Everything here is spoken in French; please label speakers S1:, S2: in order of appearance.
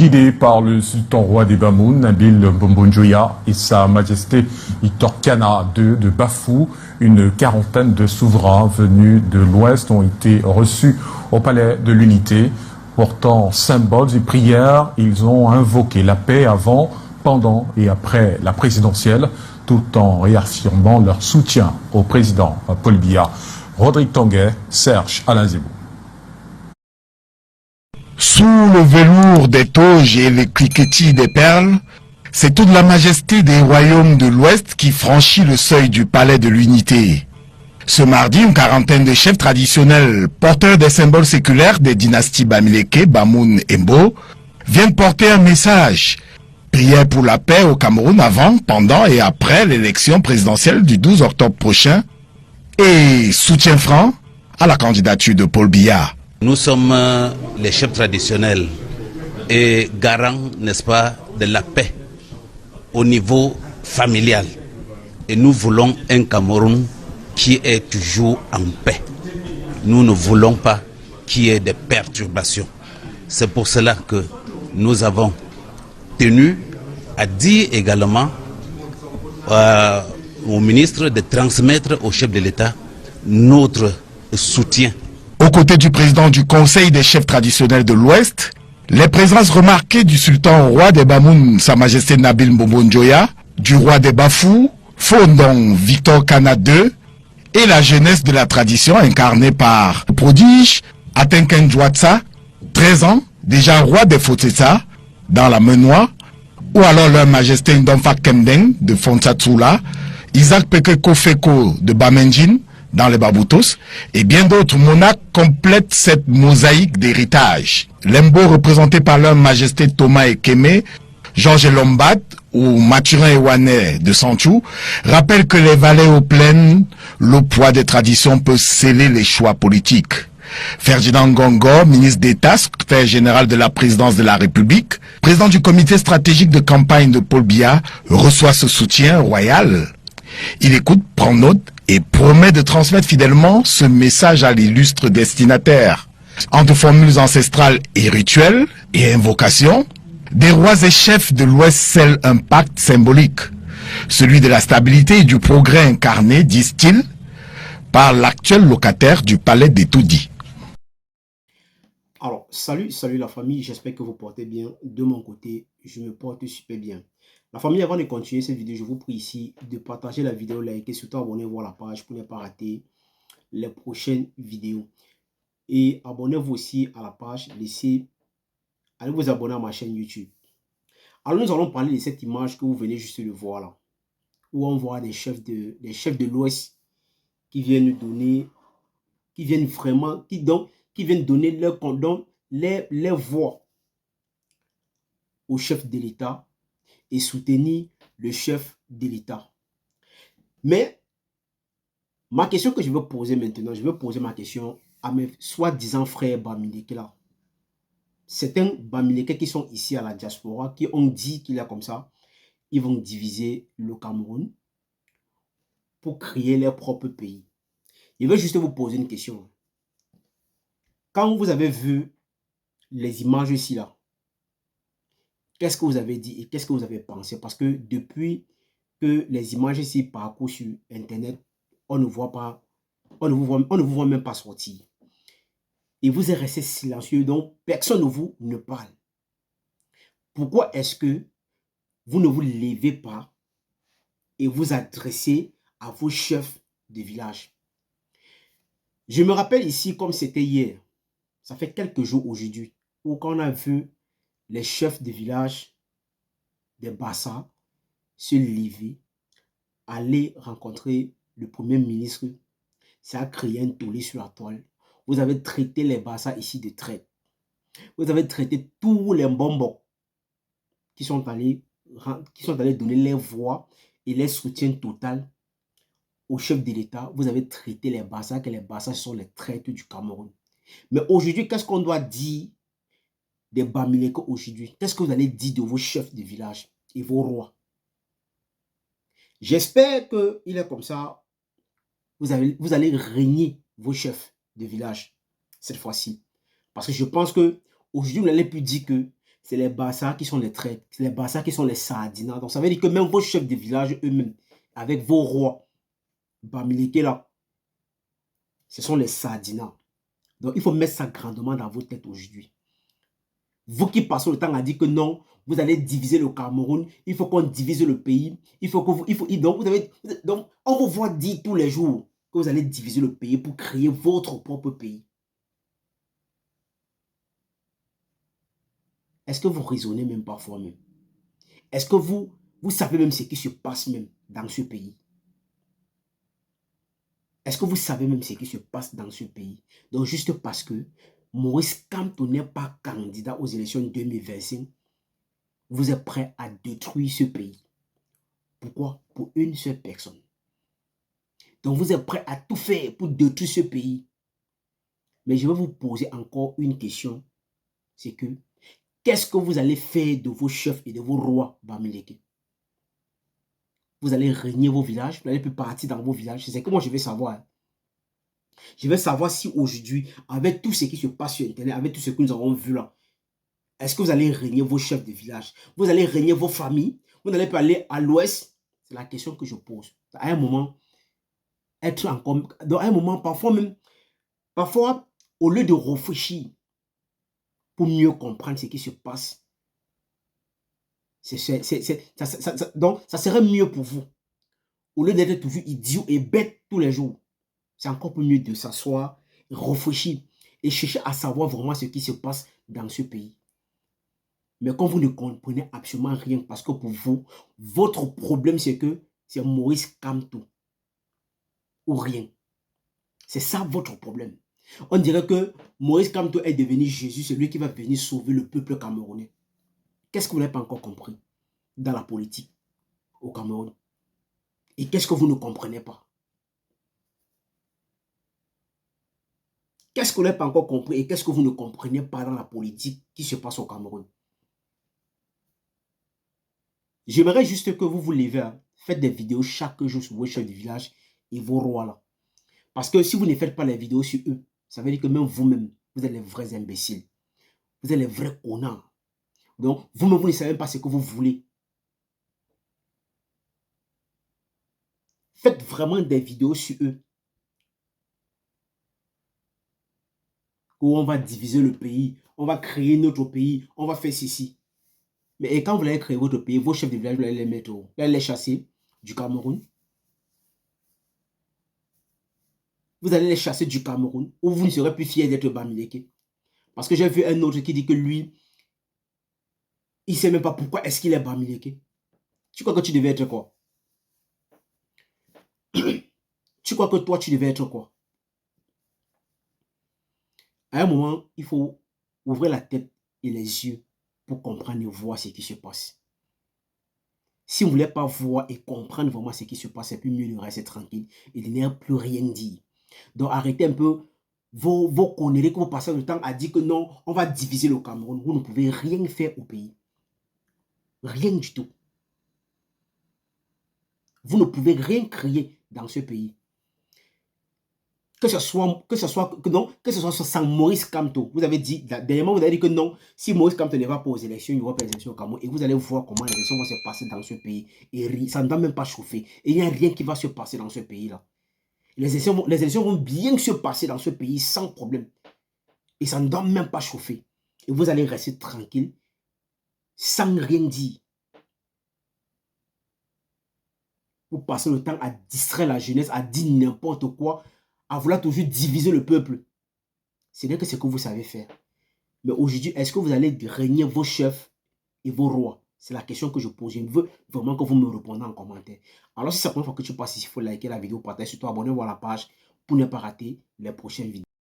S1: guidé par le sultan roi des Bamoun, Nabil Bombonjoya, et sa majesté Itorkana II de Bafou. Une quarantaine de souverains venus de l'Ouest ont été reçus au palais de l'Unité. Portant symboles et prières, ils ont invoqué la paix avant, pendant et après la présidentielle, tout en réaffirmant leur soutien au président Paul Biya. Rodrigue Tanguay, Serge Alain Zébou.
S2: Sous le velours des toges et les cliquetis des perles, c'est toute la majesté des royaumes de l'Ouest qui franchit le seuil du palais de l'Unité. Ce mardi, une quarantaine de chefs traditionnels porteurs des symboles séculaires des dynasties Bamileke, Bamoun et Mbo viennent porter un message. Prière pour la paix au Cameroun avant, pendant et après l'élection présidentielle du 12 octobre prochain et soutien franc à la candidature de Paul Biya.
S3: Nous sommes les chefs traditionnels et garants, n'est-ce pas, de la paix au niveau familial. Et nous voulons un Cameroun qui est toujours en paix. Nous ne voulons pas qu'il y ait des perturbations. C'est pour cela que nous avons tenu à dire également au ministre de transmettre au chef de l'État notre soutien.
S2: Aux côtés du président du Conseil des chefs traditionnels de l'Ouest, les présences remarquées du sultan roi des Bamoun, Sa Majesté Nabil Mbonjoya, du roi des Bafou, Fondong Victor Kana II, et la jeunesse de la tradition incarnée par le prodige Atenken Djouatsa, 13 ans, déjà roi des Fotesa, dans la Menois, ou alors leur majesté Ndomfa Kendeng de Fonsatsula, Isaac Pekeko Feko de Bamenjin, dans les Baboutos, et bien d'autres monarques complètent cette mosaïque d'héritage. Lembo, représenté par leur majesté Thomas Ekeme, Georges Lombat ou Mathurin Ewane de Sanchou, rappelle que les vallées aux plaines, le poids des traditions peut sceller les choix politiques. Ferdinand Gongo, ministre d'État, secrétaire général de la présidence de la République, président du comité stratégique de campagne de Paul Biya, reçoit ce soutien royal. Il écoute, prend note et promet de transmettre fidèlement ce message à l'illustre destinataire. Entre formules ancestrales et rituels et invocations, des rois et chefs de l'Ouest scellent un pacte symbolique, celui de la stabilité et du progrès incarné, disent-ils, par l'actuel locataire du palais d'Etoudi.
S4: Alors, salut la famille, j'espère que vous portez bien. De mon côté, je me porte super bien. La famille, avant de continuer cette vidéo, je vous prie ici de partager la vidéo, liker, surtout abonnez-vous à la page pour ne pas rater les prochaines vidéos. Et abonnez-vous aussi à la page, allez vous abonner à ma chaîne YouTube. Alors nous allons parler de cette image que vous venez juste de voir là, où on voit des chefs de l'Ouest qui viennent donner, qui viennent donner les voix au chef de l'État et soutenir le chef de l'État. Mais ma question que je veux poser maintenant, je veux poser ma question à mes soi-disant frères Bamileke là. Certains Bamileke qui sont ici à la diaspora, qui ont dit qu'il y a comme ça, ils vont diviser le Cameroun pour créer leur propre pays. Je veux juste vous poser une question. Quand vous avez vu les images ici là, qu'est-ce que vous avez dit et qu'est-ce que vous avez pensé? Parce que depuis que les images ici parcourent sur Internet, on ne voit pas, on ne vous voit même pas sortir. Et vous êtes resté silencieux, donc personne de vous ne parle. Pourquoi est-ce que vous ne vous levez pas et vous adressez à vos chefs de village? Je me rappelle ici, comme c'était hier, ça fait quelques jours aujourd'hui, où quand on a vu les chefs de village des Bassa se lever, aller rencontrer le premier ministre, ça a créé un tollé sur la toile. Vous avez traité les Bassa ici de traite. Vous avez traité tous les Mbombo qui sont allés donner les voix et les soutiens total au chef de l'État. Vous avez traité les Bassa, que les Bassa sont les traites du Cameroun. Mais aujourd'hui, qu'est-ce qu'on doit dire des Bamileke aujourd'hui? Qu'est-ce que vous allez dire de vos chefs de village et vos rois? J'espère qu'il est comme ça. Vous allez régner vos chefs de village cette fois-ci. Parce que je pense que aujourd'hui, vous n'allez plus dire que c'est les Bassa qui sont les traîtres. C'est les Bassa qui sont les Sardina. Donc ça veut dire que même vos chefs de village eux-mêmes, avec vos rois, Bamileke là, ce sont les Sardina. Donc il faut mettre ça grandement dans vos têtes aujourd'hui. Vous qui passez le temps à dire que non, vous allez diviser le Cameroun, il faut qu'on divise le pays, il faut que vous, donc on vous voit dire tous les jours que vous allez diviser le pays pour créer votre propre pays. Est-ce que vous raisonnez même parfois même? Est-ce que vous savez même ce qui se passe même dans ce pays? Est-ce que vous savez même ce qui se passe dans ce pays? Donc juste parce que Maurice Kamto n'est pas candidat aux élections 2025, vous êtes prêt à détruire ce pays. Pourquoi? Pour une seule personne. Donc vous êtes prêt à tout faire pour détruire ce pays. Mais je vais vous poser encore une question. C'est que, qu'est-ce que vous allez faire de vos chefs et de vos rois Bamileke? Vous allez régner vos villages, vous n'allez plus partir dans vos villages. C'est ce que moi je vais savoir. Je vais savoir si aujourd'hui, avec tout ce qui se passe sur Internet, avec tout ce que nous avons vu là, est-ce que vous allez régner vos chefs de village? Vous allez régner vos familles? Vous n'allez pas aller à l'ouest? C'est la question que je pose. À un moment, dans un moment, parfois, au lieu de réfléchir pour mieux comprendre ce qui se passe, donc ça serait mieux pour vous. Au lieu d'être toujours idiot et bête tous les jours, c'est encore plus mieux de s'asseoir, réfléchir et chercher à savoir vraiment ce qui se passe dans ce pays. Mais quand vous ne comprenez absolument rien, parce que pour vous, votre problème c'est que c'est Maurice Kamto ou rien. C'est ça votre problème. On dirait que Maurice Kamto est devenu Jésus, celui qui va venir sauver le peuple camerounais. Qu'est-ce que vous n'avez pas encore compris dans la politique au Cameroun? Et qu'est-ce que vous ne comprenez pas? Qu'est-ce que vous n'avez pas encore compris et qu'est-ce que vous ne comprenez pas dans la politique qui se passe au Cameroun? J'aimerais juste que vous vous levez, hein, faites des vidéos chaque jour sur vos chefs de village et vos rois là. Parce que si vous ne faites pas les vidéos sur eux, ça veut dire que même vous-même, vous êtes les vrais imbéciles. Vous êtes les vrais connards. Donc, vous-même, vous ne savez pas ce que vous voulez. Faites vraiment des vidéos sur eux. Où on va diviser le pays, on va créer notre pays, on va faire ceci. Mais et quand vous allez créer votre pays, vos chefs de village, vous allez les mettre, vous allez les chasser du Cameroun. Vous allez les chasser du Cameroun, où vous ne serez plus fiers d'être Bamileke. Parce que j'ai vu un autre qui dit que lui, il ne sait même pas pourquoi est-ce qu'il est Bamileke. Tu crois que tu devais être quoi? Tu crois que toi, tu devais être quoi? À un moment, il faut ouvrir la tête et les yeux pour comprendre et voir ce qui se passe. Si vous ne voulez pas voir et comprendre vraiment ce qui se passe, c'est plus mieux de rester tranquille et de ne plus rien dire. Donc arrêtez un peu vos conneries que vous passez le temps à dire que non, on va diviser le Cameroun. Vous ne pouvez rien faire au pays. Rien du tout. Vous ne pouvez rien créer dans ce pays. Que ce soit sans Maurice Kamto. Vous avez dit, dernièrement, vous avez dit que non, si Maurice Kamto ne va pas aux élections, il n'y aura pas les élections au Cameroun. Et vous allez voir comment les élections vont se passer dans ce pays. Et ça ne doit même pas chauffer. Et il n'y a rien qui va se passer dans ce pays-là. Les élections vont bien se passer dans ce pays sans problème. Et ça ne doit même pas chauffer. Et vous allez rester tranquille, sans rien dire. Vous passez le temps à distraire la jeunesse, à dire n'importe quoi, à vouloir toujours diviser le peuple. Ce n'est que ce que vous savez faire. Mais aujourd'hui, est-ce que vous allez régner vos chefs et vos rois? C'est la question que je pose. Je veux vraiment que vous me répondiez en commentaire. Alors, si c'est la première fois que tu passes ici, il faut liker la vidéo, partager sur toi, abonner-vous à la page pour ne pas rater les prochaines vidéos.